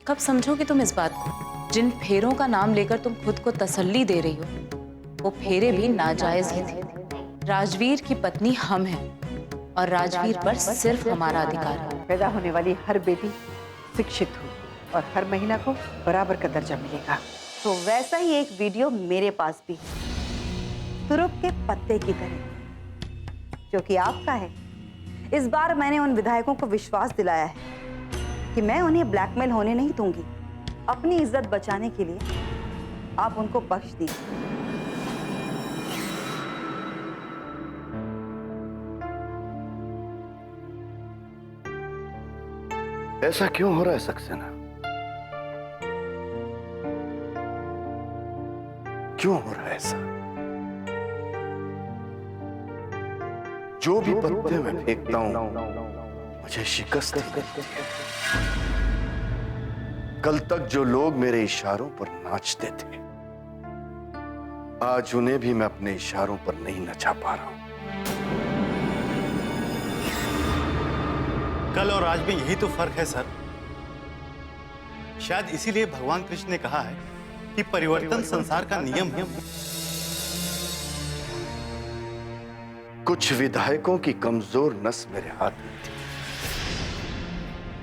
कब समझोगे तुम इस बात को? जिन फेरों का नाम लेकर तुम खुद को तसल्ली दे रही हो, वो फेरे भी नाजायज ही थे। राजवीर की पत्नी हम हैं और राजवीर पर सिर्फ हमारा अधिकार है। पैदा होने वाली हर बेटी शिक्षित हो और हर महिला को बराबर का दर्जा मिलेगा। तो वैसा ही एक वीडियो मेरे पास भी है, तुरुप के पत्ते की तरह, जो कि आपका है। इस बार मैंने उन विधायकों को विश्वास दिलाया है कि मैं उन्हें ब्लैकमेल होने नहीं दूंगी। अपनी इज्जत बचाने के लिए आप उनको बख्श दीजिए। ऐसा क्यों हो रहा है सक्सेना? क्यों हो रहा है ऐसा? जो भी पत्ते मैं फेंकता हूं मुझे शिकस्त ही मिलती है। कल तक जो लोग मेरे इशारों पर नाचते थे, आज उन्हें भी मैं अपने इशारों पर नहीं नचा पा रहा हूं। कल और आज में यही तो फर्क है सर। शायद इसीलिए भगवान कृष्ण ने कहा है कि परिवर्तन संसार का नियम है। कुछ विधायकों की कमजोर नस मेरे हाथ में थी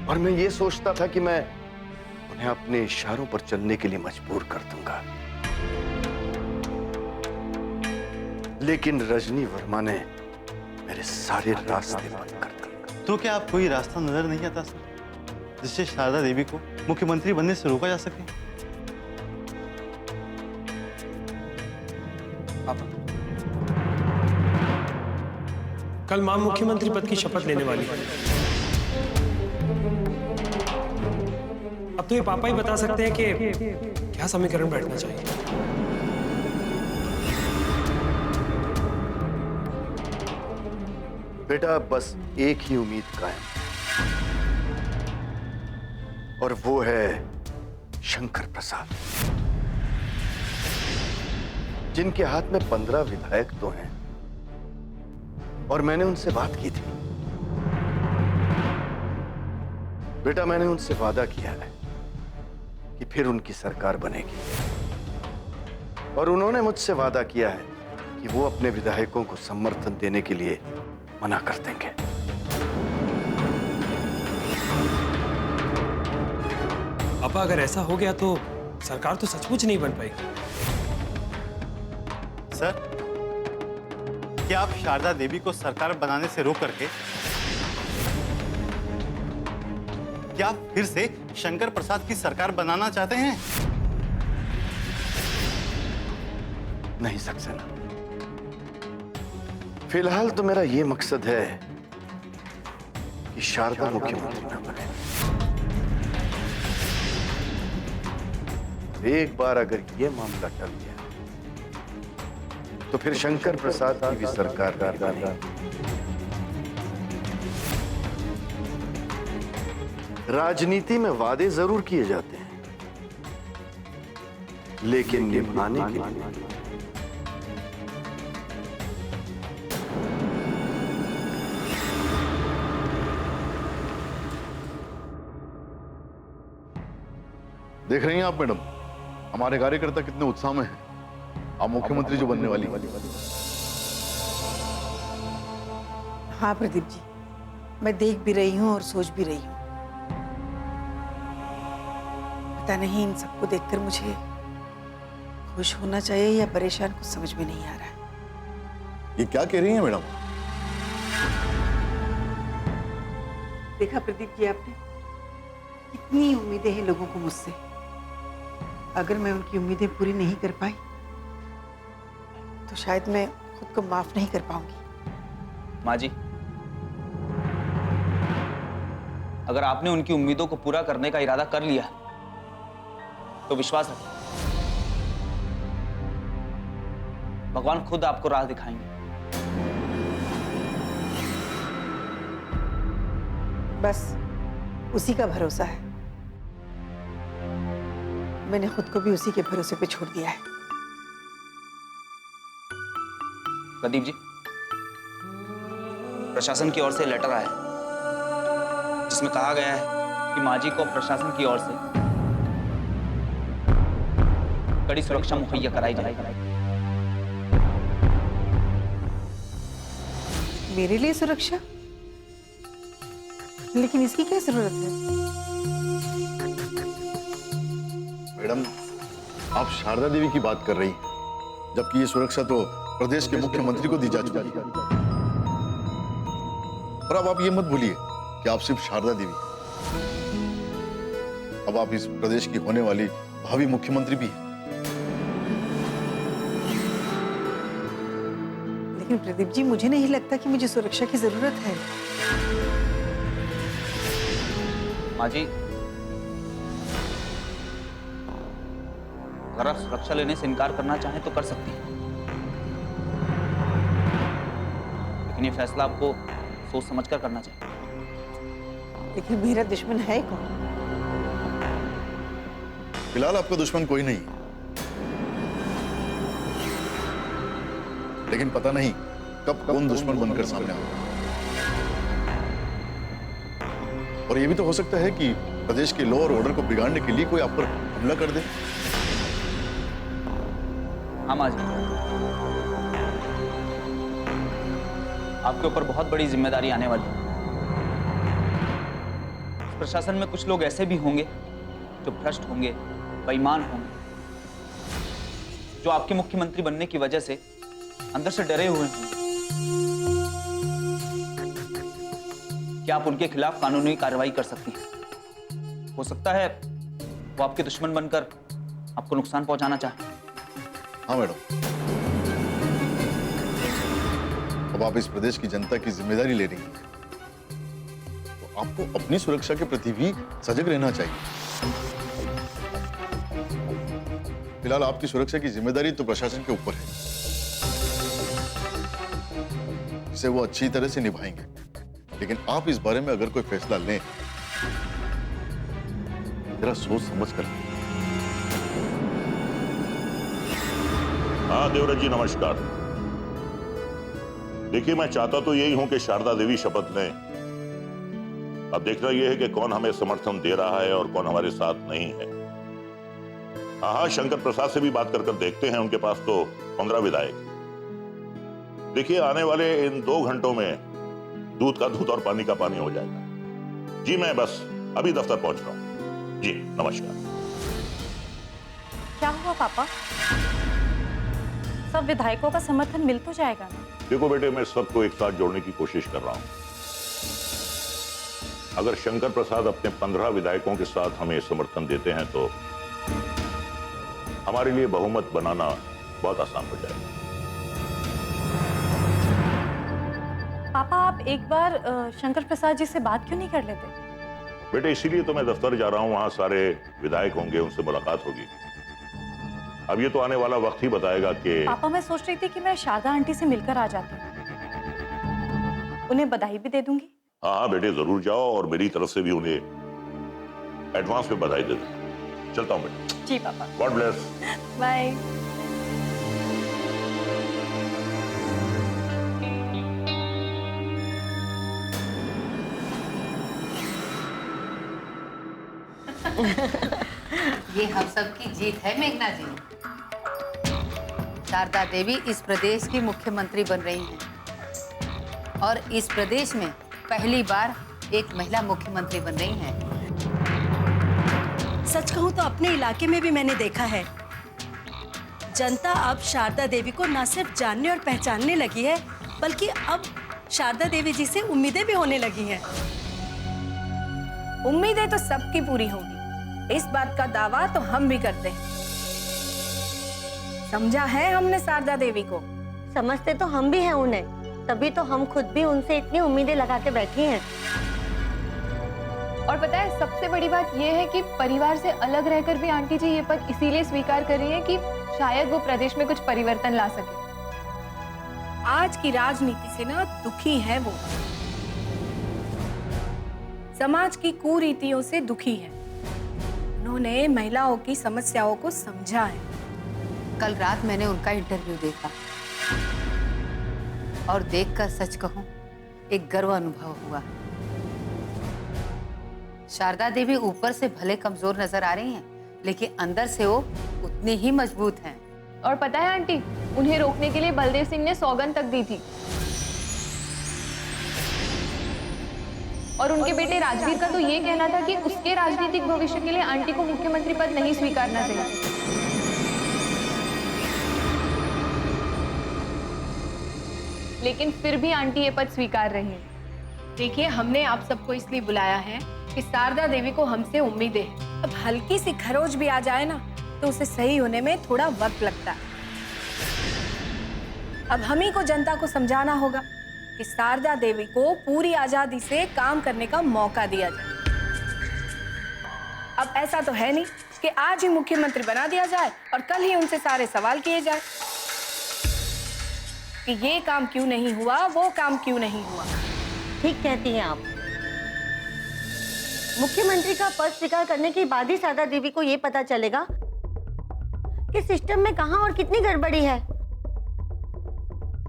और मैं ये सोचता था कि मैं उन्हें अपने इशारों पर चलने के लिए मजबूर कर दूंगा, लेकिन रजनी वर्मा ने मेरे सारे रास्ते बंद कर दिए। तो क्या आप कोई रास्ता नजर नहीं आता सर, जिससे शारदा देवी को मुख्यमंत्री बनने से रोका जा सके? कल मां मुख्यमंत्री पद की शपथ लेने वाली है। अब तो ये पापा ही बता सकते हैं कि क्या समीकरण बैठना चाहिए। बेटा, बस एक ही उम्मीद कायम, और वो है शंकर प्रसाद, जिनके हाथ में 15 विधायक तो हैं और मैंने उनसे बात की थी। बेटा, मैंने उनसे वादा किया है कि फिर उनकी सरकार बनेगी, और उन्होंने मुझसे वादा किया है कि वो अपने विधायकों को समर्थन देने के लिए मना कर देंगे। पापा, अगर ऐसा हो गया तो सरकार तो सचमुच नहीं बन पाएगी। सर, क्या आप शारदा देवी को सरकार बनाने से रोक करके क्या आप फिर से शंकर प्रसाद की सरकार बनाना चाहते हैं? नहीं सक्सेना, फिलहाल तो मेरा यह मकसद है कि शारदा मुख्यमंत्री न बने। एक बार अगर यह मामला टल गया तो फिर शंकर प्रसाद की भी सरकार नहीं बनेगी। राजनीति में वादे जरूर किए जाते हैं, लेकिन निभाने के लिए देख रही हैं आप मैडम, हमारे कार्यकर्ता कितने उत्साह में हैं। आप मुख्यमंत्री जो बनने वाली। हाँ प्रदीप जी, मैं देख भी रही हूँ और सोच भी रही हूँ। पता नहीं इन सबको देखकर मुझे खुश होना चाहिए या परेशान, कुछ समझ में नहीं आ रहा है। ये क्या कह रही हैं मैडम? देखा प्रदीप जी, आपने कितनी उम्मीदें हैं लोगों को मुझसे। अगर मैं उनकी उम्मीदें पूरी नहीं कर पाई तो शायद मैं खुद को माफ नहीं कर पाऊंगी। माँ जी, अगर आपने उनकी उम्मीदों को पूरा करने का इरादा कर लिया तो विश्वास रखिए, भगवान खुद आपको राह दिखाएंगे। बस उसी का भरोसा है। मैंने खुद को भी उसी के भरोसे पे छोड़ दिया है। प्रदीप जी, प्रशासन की ओर से लेटर आया है जिसमें कहा गया है कि माँ जी को प्रशासन की ओर से कड़ी सुरक्षा मुहैया कराई जाएगी। मेरे लिए सुरक्षा? लेकिन इसकी क्या जरूरत है? मैडम, आप शारदा देवी की बात कर रही हैं, जबकि ये सुरक्षा तो प्रदेश के मुख्यमंत्री को दी जा चुकी है। और अब आप ये मत भूलिए कि आप सिर्फ शारदा देवी हैं। अब आप इस प्रदेश की होने वाली भावी मुख्यमंत्री भी हैं। लेकिन प्रदीप जी, मुझे नहीं लगता कि मुझे सुरक्षा की जरूरत है। माँ जी, अगर आप सुरक्षा लेने से इनकार करना चाहें तो कर सकती हैं, लेकिन ये फैसला आपको सोच समझकर करना चाहिए। लेकिन मेरा दुश्मन है कौन? फिलहाल आपका दुश्मन कोई नहीं, लेकिन पता नहीं कब कौन दुश्मन बनकर सामने आएगा। और ये भी तो हो सकता है कि प्रदेश के लॉ और ऑर्डर को बिगाड़ने के लिए कोई आप पर हमला कर दे। हाँ माँ जी, आपके ऊपर बहुत बड़ी जिम्मेदारी आने वाली है। प्रशासन में कुछ लोग ऐसे भी होंगे जो भ्रष्ट होंगे, बेईमान होंगे, जो आपके मुख्यमंत्री बनने की वजह से अंदर से डरे हुए होंगे। क्या आप उनके खिलाफ कानूनी कार्रवाई कर सकती हैं? हो सकता है वो आपके दुश्मन बनकर आपको नुकसान पहुंचाना चाहे। हाँ मैडम, अब आप इस प्रदेश की जनता की जिम्मेदारी ले रही हैं, तो आपको अपनी सुरक्षा के प्रति भी सजग रहना चाहिए। फिलहाल आपकी सुरक्षा की जिम्मेदारी तो प्रशासन के ऊपर है, इसे वो अच्छी तरह से निभाएंगे। लेकिन आप इस बारे में अगर कोई फैसला लें, जरा सोच समझ कर लें। हाँ देवराज जी, नमस्कार। देखिए, मैं चाहता तो यही हूं कि शारदा देवी शपथ लें। अब देखना यह है कि कौन हमें समर्थन दे रहा है और कौन हमारे साथ नहीं है। हाँ, शंकर प्रसाद से भी बात कर देखते हैं, उनके पास तो 15 विधायक। देखिए, आने वाले इन 2 घंटों में दूध का दूध और पानी का पानी हो जाएगा। जी, मैं बस अभी दफ्तर पहुंच रहा हूं। जी नमस्कार। क्या हुआ पापा? सब विधायकों का समर्थन मिल तो जाएगा ना? देखो बेटे, मैं सबको एक साथ जोड़ने की कोशिश कर रहा हूं। अगर शंकर प्रसाद अपने 15 विधायकों के साथ हमें समर्थन देते हैं तो हमारे लिए बहुमत बनाना बहुत आसान हो जाएगा। पापा, आप एक बार शंकर प्रसाद जी से बात क्यों नहीं कर लेते? बेटे, इसीलिए तो मैं दफ्तर जा रहा हूं, वहां सारे विधायक होंगे, उनसे मुलाकात होगी। अब ये तो आने वाला वक्त ही बताएगा कि। पापा, मैं सोच रही थी कि मैं शारदा आंटी से मिलकर आ जाती हूँ, उन्हें बधाई भी दे दूंगी। हाँ बेटे, जरूर जाओ और मेरी तरफ से भी उन्हें एडवांस में बधाई दे दो। चलता हूँ बेटे। जी पापा। God bless. बाय। ये हम सब की जीत है मेघना जी। शारदा देवी इस प्रदेश की मुख्यमंत्री बन रही हैं और इस प्रदेश में पहली बार एक महिला मुख्यमंत्री बन रही हैं। सच कहूं तो अपने इलाके में भी मैंने देखा है, जनता अब शारदा देवी को न सिर्फ जानने और पहचानने लगी है, बल्कि अब शारदा देवी जी से उम्मीदें भी होने लगी हैं। उम्मीदें तो सबकी पूरी होंगी, इस बात का दावा तो हम भी करते हैं। समझा है हमने शारदा देवी को। समझते तो हम भी हैं उन्हें, तभी तो हम खुद भी उनसे इतनी उम्मीदें लगा के बैठी हैं। और पता है, सबसे बड़ी बात यह है कि परिवार से अलग रहकर भी आंटी जी ये पद इसीलिए स्वीकार कर रही है कि शायद वो प्रदेश में कुछ परिवर्तन ला सके। आज की राजनीति से ना दुखी है वो, समाज की कुरीतियों से दुखी है। उन्होंने महिलाओं की समस्याओं को समझा है। कल रात मैंने उनका इंटरव्यू देखा और देखकर सच कहूं एक गर्व अनुभव हुआ। शारदा देवी ऊपर से भले कमजोर नजर आ रही हैं, लेकिन अंदर से वो उतनी ही मजबूत हैं। और पता है आंटी, उन्हें रोकने के लिए बलदेव सिंह ने सौगंध तक दी थी। और उनके बेटे राजवीर का तो ये कहना था कि उसके राजनीतिक भविष्य के लिए आंटी को मुख्यमंत्री पद नहीं स्वीकारना चाहिए। लेकिन फिर भी आंटी ये पद स्वीकार रही है। देखिए, हमने आप सबको इसलिए बुलाया है कि शारदा देवी को हमसे उम्मीदें हैं। अब हल्की सी खरोच भी आ जाए ना तो उसे सही होने में थोड़ा वक्त लगता है। अब हम ही को जनता को समझाना होगा कि शारदा देवी को पूरी आजादी से काम करने का मौका दिया जाए। अब ऐसा तो है नहीं कि आज ही मुख्यमंत्री बना दिया जाए और कल ही उनसे सारे सवाल किए जाए कि ये काम क्यों नहीं हुआ, वो काम क्यों नहीं हुआ। ठीक कहती हैं आप। मुख्यमंत्री का पद स्वीकार करने के बाद ही शारदा देवी को ये पता चलेगा कि सिस्टम में कहां और कितनी गड़बड़ी है,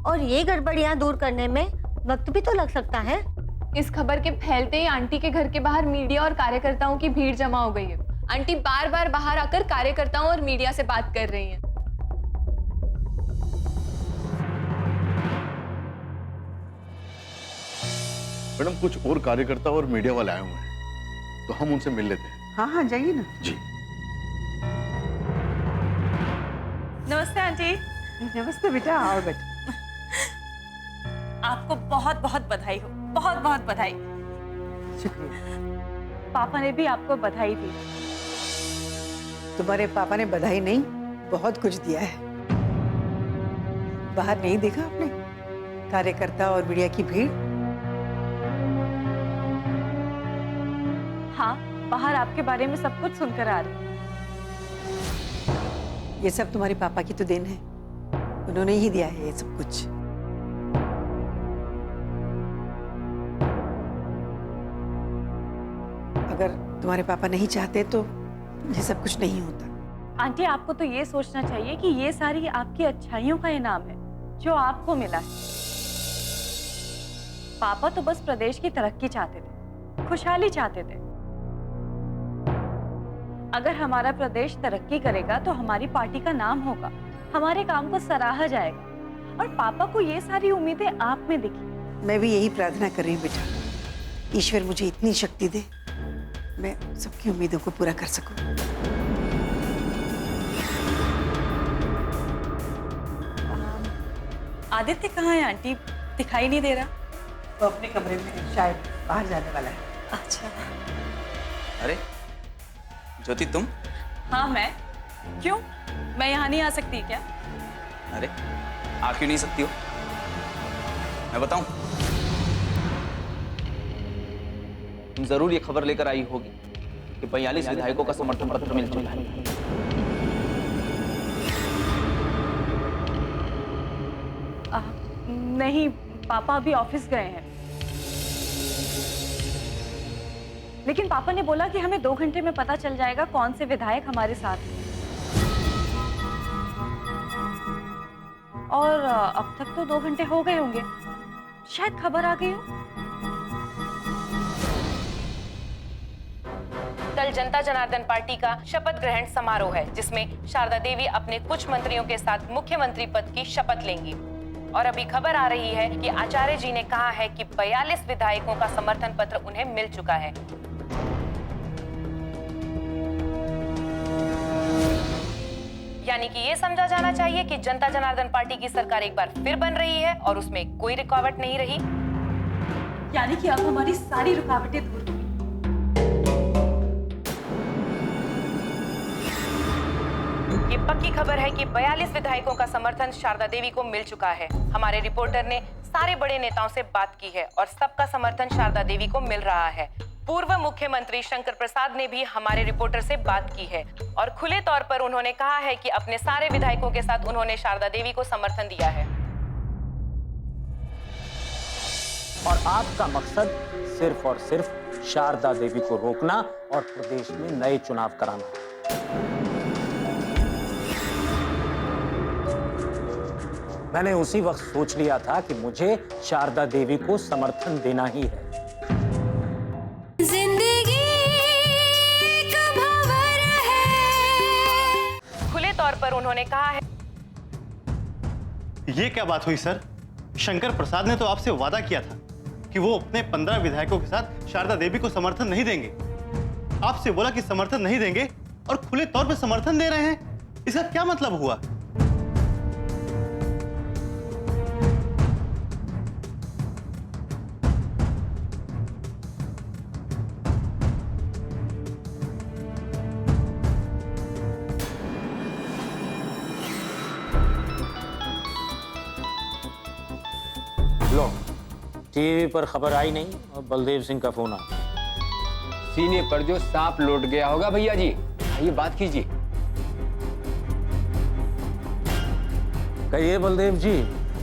और ये गड़बड़ियां दूर करने में वक्त भी तो लग सकता है। इस खबर के फैलते ही आंटी के घर के बाहर मीडिया और कार्यकर्ताओं की भीड़ जमा हो गई है। आंटी बार बार बाहर आकर कार्यकर्ताओं और मीडिया से बात कर रही हैं। मैडम, कुछ और कार्यकर्ता और मीडिया वाले आए हुए हैं, तो हम उनसे मिल लेते हैं। हाँ हाँ, जाइए ना। जी। नमस्ते आंटी। नमस्ते बेटा, आओ बेटा। आपको बहुत बहुत बधाई हो, बहुत बहुत बधाई। शुक्रिया। पापा ने भी आपको बधाई दी। तुम्हारे पापा ने बधाई नहीं, बहुत कुछ दिया है। बाहर नहीं देखा आपने कार्यकर्ता और मीडिया की भीड़? हाँ, बाहर आपके बारे में सब कुछ सुनकर आ रही। ये सब तुम्हारे पापा की तो देन है, उन्होंने ही दिया है ये सब कुछ। अगर तुम्हारे पापा नहीं चाहते तो ये सब कुछ नहीं होता। आंटी, आपको तो ये सोचना चाहिए कि ये सारी आपकी अच्छाइयों का इनाम है जो आपको मिला है। पापा तो बस प्रदेश की तरक्की चाहते थे, खुशहाली चाहते थे। अगर हमारा प्रदेश तरक्की करेगा तो हमारी पार्टी का नाम होगा, हमारे काम को सराहा जाएगा, और पापा को ये सारी उम्मीदें आप में दिखी। मैं भी यही प्रार्थना कर रही हूँ बेटा, ईश्वर मुझे इतनी शक्ति दे, मैं सबकी उम्मीदों को पूरा कर सकूं। आदित्य कहाँ है आंटी? दिखाई नहीं दे रहा। वो अपने कमरे में शायद बाहर जाने वाला है। अच्छा। अरे ज्योति, तुम? हाँ मैं। क्यों, मैं यहाँ नहीं आ सकती क्या? अरे आ क्यों नहीं सकती हो? मैं बताऊं? तुम जरूर ये खबर लेकर आई होगी कि 42 विधायकों का समर्थन पत्र मिल चुका है। नहीं, पापा अभी ऑफिस गए हैं। लेकिन पापा ने बोला कि हमें 2 घंटे में पता चल जाएगा कौन से विधायक हमारे साथ हैं। और अब तक तो 2 घंटे हो गए होंगे, शायद खबर आ गई हो। कल जनता जनार्दन पार्टी का शपथ ग्रहण समारोह है, जिसमें शारदा देवी अपने कुछ मंत्रियों के साथ मुख्यमंत्री पद की शपथ लेंगी। और अभी खबर आ रही है कि आचार्य जी ने कहा है कि 42 विधायकों का समर्थन पत्र उन्हें मिल चुका है। यानी कि ये समझा जाना चाहिए कि जनता जनार्दन पार्टी की सरकार एक बार फिर बन रही है और उसमें कोई रुकावट नहीं रही। यानी कि अब हमारी सारी रुकावटें दूर होंगी। ये पक्की खबर है कि 42 विधायकों का समर्थन शारदा देवी को मिल चुका है। हमारे रिपोर्टर ने सारे बड़े नेताओं से बात की है और सबका समर्थन शारदा देवी को मिल रहा है। पूर्व मुख्यमंत्री शंकर प्रसाद ने भी हमारे रिपोर्टर से बात की है और खुले तौर पर उन्होंने कहा है कि अपने सारे विधायकों के साथ उन्होंने शारदा देवी को समर्थन दिया है। और आपका मकसद सिर्फ और सिर्फ शारदा देवी को रोकना और प्रदेश में नए चुनाव कराना। मैंने उसी वक्त सोच लिया था कि मुझे शारदा देवी को समर्थन देना ही है। खुले पर उन्होंने कहा है। ये क्या बात हुई सर? शंकर प्रसाद ने तो आपसे वादा किया था कि वो अपने 15 विधायकों के साथ शारदा देवी को समर्थन नहीं देंगे। आपसे बोला कि समर्थन नहीं देंगे और खुले तौर पे समर्थन दे रहे हैं। इसका क्या मतलब हुआ? लो, टीवी पर खबर आई नहीं और बलदेव सिंह का फोन आ। सीने पर जो सांप लौट गया होगा भैया जी। आइए बात कीजिए। कहिए बलदेव जी,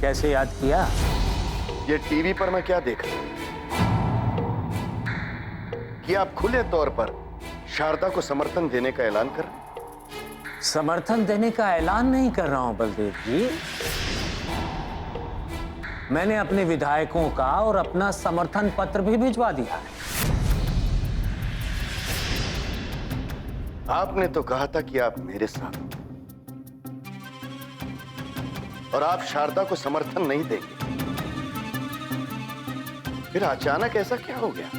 कैसे याद किया? ये टीवी पर मैं क्या देख रहा हूं कि आप खुले तौर पर शारदा को समर्थन देने का ऐलान कर रहे हैं। समर्थन देने का ऐलान नहीं कर रहा हूं बलदेव जी। मैंने अपने विधायकों का और अपना समर्थन पत्र भी भिजवा दिया है। आपने तो कहा था कि आप मेरे साथ और आप शारदा को समर्थन नहीं देंगे। फिर अचानक ऐसा क्या हो गया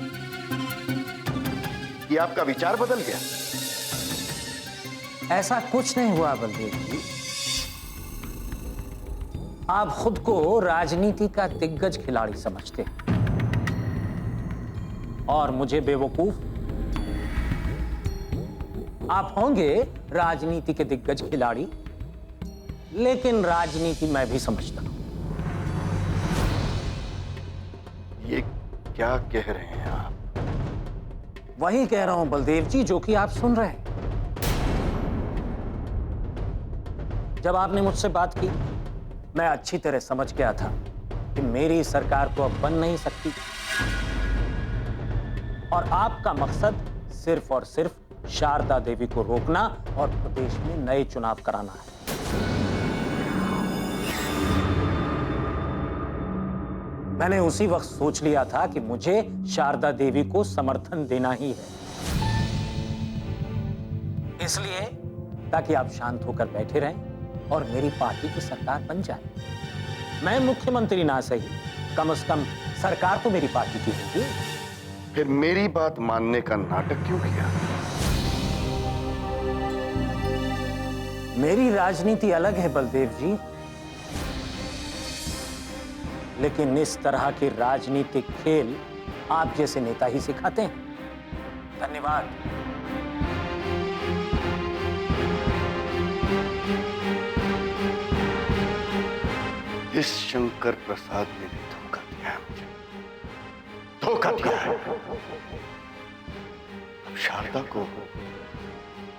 कि आपका विचार बदल गया? ऐसा कुछ नहीं हुआ बलदेव जी। आप खुद को राजनीति का दिग्गज खिलाड़ी समझते हैं और मुझे बेवकूफ। आप होंगे राजनीति के दिग्गज खिलाड़ी, लेकिन राजनीति मैं भी समझता हूं। ये क्या कह रहे हैं आप? वही कह रहा हूं बलदेव जी जो कि आप सुन रहे हैं। जब आपने मुझसे बात की, मैं अच्छी तरह समझ गया था कि मेरी सरकार तो अब बन नहीं सकती और आपका मकसद सिर्फ और सिर्फ शारदा देवी को रोकना और प्रदेश में नए चुनाव कराना है। मैंने उसी वक्त सोच लिया था कि मुझे शारदा देवी को समर्थन देना ही है, इसलिए ताकि आप शांत होकर बैठे रहें और मेरी पार्टी की सरकार बन जाए। मैं मुख्यमंत्री ना सही, कम से कम सरकार तो मेरी पार्टी की होगी। फिर मेरी बात मानने का नाटक क्यों किया? मेरी राजनीति अलग है बलदेव जी, लेकिन इस तरह के राजनीतिक खेल आप जैसे नेता ही सिखाते हैं। धन्यवाद। इस शंकर प्रसाद ने भी धोखा दिया है मुझे, धोखा दिया है। अब शारदा को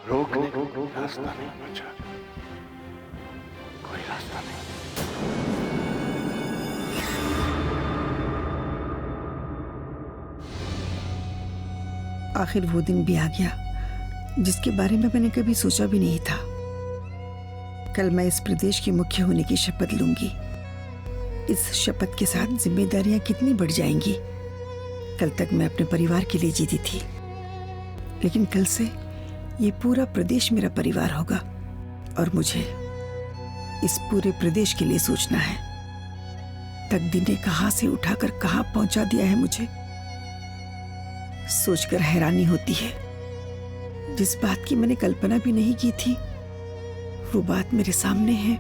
रोकने का कोई रास्ता नहीं बचा, कोई रास्ता नहीं। आखिर वो दिन भी आ गया जिसके बारे में मैंने कभी सोचा भी नहीं था। कल मैं इस प्रदेश की मुख्य होने की शपथ लूंगी। इस शपथ के साथ जिम्मेदारियां कितनी बढ़ जाएंगी। कल तक मैं अपने परिवार के लिए जीती थी, लेकिन कल से ये पूरा प्रदेश मेरा परिवार होगा और मुझे इस पूरे प्रदेश के लिए सोचना है। तकदीर ने कहां से उठाकर कहां पहुंचा दिया है मुझे, सोचकर हैरानी होती है। जिस बात की मैंने कल्पना भी नहीं की थी, वो बात मेरे सामने है।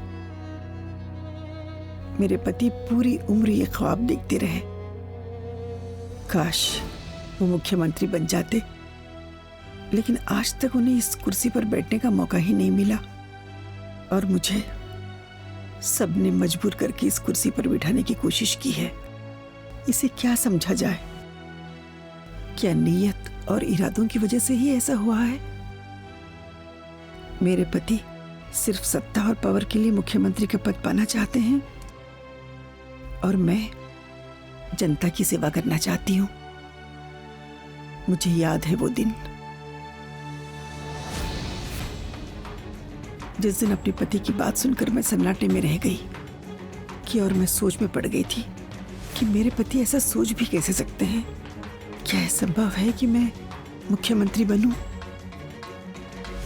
मेरे पति पूरी उम्र ये ख्वाब देखते रहे, काश वो मुख्यमंत्री बन जाते, लेकिन आज तक उन्हें इस कुर्सी पर बैठने का मौका ही नहीं मिला और मुझे सबने मजबूर करके इस कुर्सी पर बिठाने की कोशिश की है। इसे क्या समझा जाए? क्या नीयत और इरादों की वजह से ही ऐसा हुआ है? मेरे पति सिर्फ सत्ता और पावर के लिए मुख्यमंत्री का पद पाना चाहते हैं और मैं जनता की सेवा करना चाहती हूँ। मुझे याद है वो दिन जिस दिन अपने पति की बात सुनकर मैं सन्नाटे में रह गई कि और मैं सोच में पड़ गई थी कि मेरे पति ऐसा सोच भी कैसे सकते हैं। क्या यह संभव है कि मैं मुख्यमंत्री बनूं?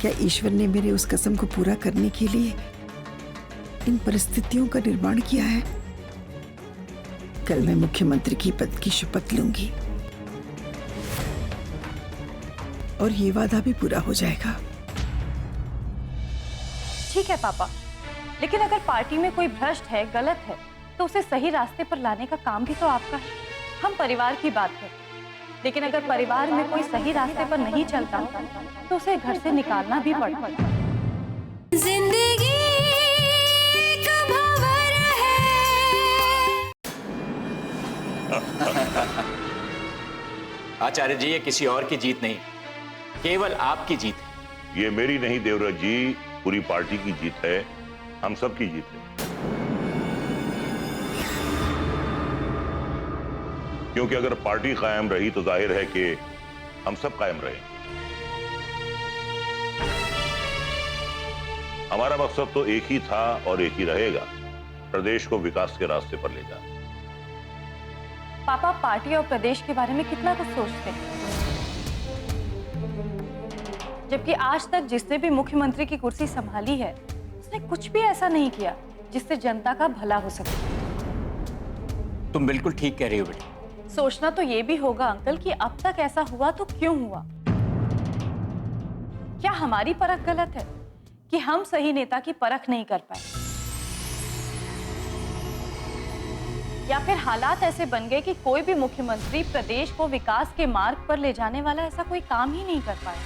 क्या ईश्वर ने मेरे उस कसम को पूरा करने के लिए इन परिस्थितियों का निर्माण किया है? कल मैं मुख्यमंत्री की पद की शपथ लूंगी और ये वादा भी पूरा हो जाएगा। ठीक है पापा, लेकिन अगर पार्टी में कोई भ्रष्ट है, गलत है, तो उसे सही रास्ते पर लाने का काम भी तो आपका है। हम परिवार की बात करें, लेकिन अगर परिवार में कोई सही रास्ते पर नहीं चलता तो उसे घर से निकालना भी पड़ता। जिंदगी एक भंवर है। आचार्य जी, ये किसी और की जीत नहीं, केवल आपकी जीत है। ये मेरी नहीं देवराज जी, पूरी पार्टी की जीत है, हम सब की जीत है। क्योंकि अगर पार्टी कायम रही तो जाहिर है कि हम सब कायम रहे। हमारा मकसद तो एक ही था और एक ही रहेगा, प्रदेश को विकास के रास्ते पर ले जाना। पापा पार्टी और प्रदेश के बारे में कितना कुछ सोचते हैं, जबकि आज तक जिसने भी मुख्यमंत्री की कुर्सी संभाली है उसने कुछ भी ऐसा नहीं किया जिससे जनता का भला हो सके। तुम बिल्कुल ठीक कह रही हो बेटी। सोचना तो ये भी होगा अंकल कि अब तक ऐसा हुआ तो क्यों हुआ। क्या हमारी परख गलत है कि हम सही नेता की परख नहीं कर पाए, या फिर हालात ऐसे बन गए कि कोई भी मुख्यमंत्री प्रदेश को विकास के मार्ग पर ले जाने वाला ऐसा कोई काम ही नहीं कर पाया।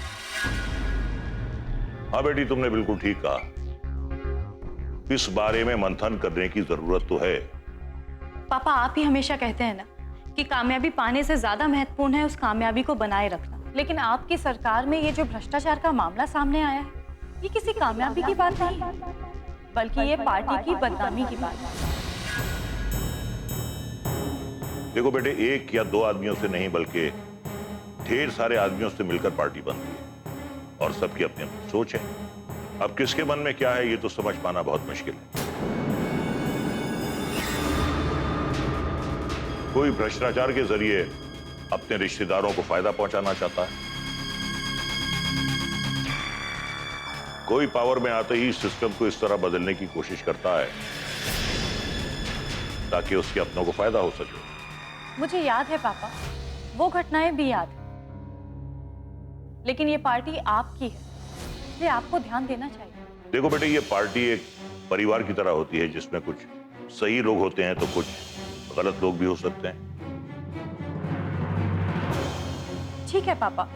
हाँ बेटी, तुमने बिल्कुल ठीक कहा। इस बारे में मंथन करने की जरूरत तो है। पापा आप ही हमेशा कहते हैं ना कि कामयाबी पाने से ज्यादा महत्वपूर्ण है उस कामयाबी को बनाए रखना, लेकिन आपकी सरकार में ये जो भ्रष्टाचार का मामला सामने आया है ये किसी कामयाबी की बात नहीं है, बल्कि ये पार्टी की बदनामी की बात है। देखो बेटे, एक या दो आदमियों से नहीं बल्कि ढेर सारे आदमियों से मिलकर पार्टी बनती है और सबकी अपनी अपनी सोच है। अब किसके मन में क्या है ये तो समझ पाना बहुत मुश्किल है। कोई भ्रष्टाचार के जरिए अपने रिश्तेदारों को फायदा पहुंचाना चाहता है, कोई पावर में आते ही सिस्टम को इस तरह बदलने की कोशिश करता है ताकि उसके अपनों को फायदा हो सके। मुझे याद है पापा, वो घटनाएं भी याद है, लेकिन ये पार्टी आपकी है इसलिए आपको ध्यान देना चाहिए। देखो बेटे, ये पार्टी एक परिवार की तरह होती है जिसमें कुछ सही लोग होते हैं तो कुछ गलत लोग भी हो सकते हैं। ठीक है पापा,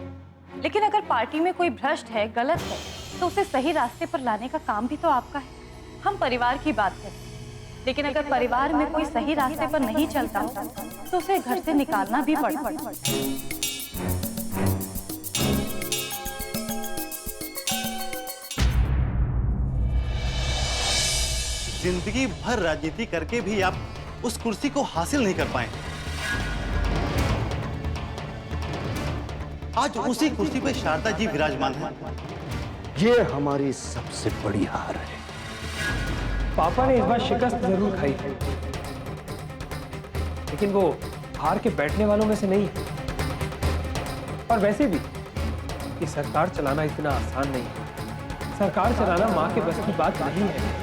लेकिन अगर पार्टी में कोई भ्रष्ट है, गलत है, तो उसे सही रास्ते पर लाने का काम भी तो आपका है। हम परिवार की बात करें, लेकिन अगर परिवार में कोई सही रास्ते पर नहीं चलता तो उसे घर से निकालना भी पड़ता। जिंदगी भर राजनीति करके भी आप उस कुर्सी को हासिल नहीं कर पाए। आज उसी कुर्सी पे शारदा जी विराजमान हैं। ये हमारी सबसे बड़ी हार है। पापा ने इस बार शिकस्त जरूर खाई है, लेकिन वो हार के बैठने वालों में से नहीं। और वैसे भी ये सरकार चलाना इतना आसान नहीं है। सरकार चलाना माँ के बस की बात नहीं है।